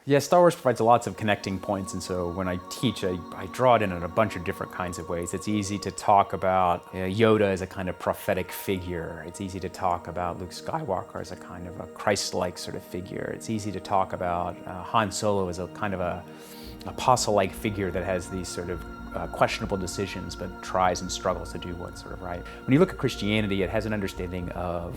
Yeah, Star Wars provides lots of connecting points, and so when I teach, I draw it in a bunch of different kinds of ways. It's easy to talk about Yoda as a kind of prophetic figure. It's easy to talk about Luke Skywalker as a kind of a Christ-like sort of figure. It's easy to talk about Han Solo as a kind of a apostle-like figure that has these sort of questionable decisions, but tries and struggles to do what's sort of right. When you look at Christianity, it has an understanding of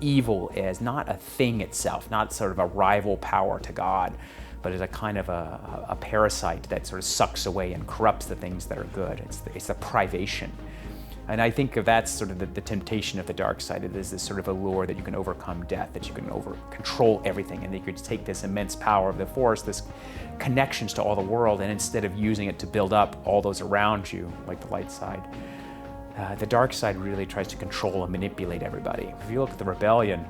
evil as not a thing itself, not sort of a rival power to God, but as a kind of a parasite that sort of sucks away and corrupts the things that are good. It's a privation. And I think that's sort of the temptation of the dark side. It is this sort of allure that you can overcome death, that you can control everything, and that you could take this immense power of the Force, this connections to all the world, and instead of using it to build up all those around you, like the light side, the dark side really tries to control and manipulate everybody. If you look at the rebellion,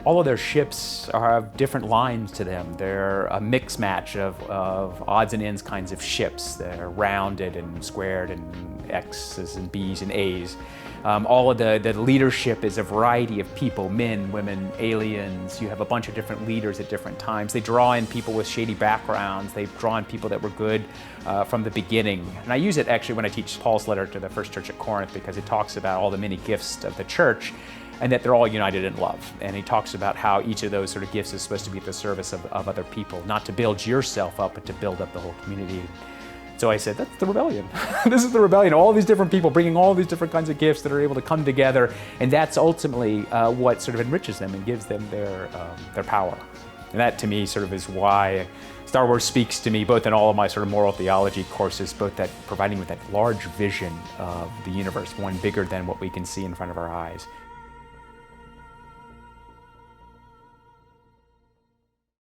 all of their ships have different lines to them. They're a mix match of odds and ends kinds of ships. They're rounded and squared and X's and B's and A's. All of the leadership is a variety of people, men, women, aliens. You have a bunch of different leaders at different times. They draw in people with shady backgrounds. They've drawn people that were good from the beginning. And I use it actually when I teach Paul's letter to the first church at Corinth, because it talks about all the many gifts of the church and that they're all united in love. And he talks about how each of those sort of gifts is supposed to be at the service of other people, not to build yourself up, but to build up the whole community. So I said, that's the rebellion. This is the rebellion. All these different people bringing all these different kinds of gifts that are able to come together, and that's ultimately what sort of enriches them and gives them their power. And that, to me, sort of is why Star Wars speaks to me, both in all of my sort of moral theology courses, both that providing with that large vision of the universe, one bigger than what we can see in front of our eyes.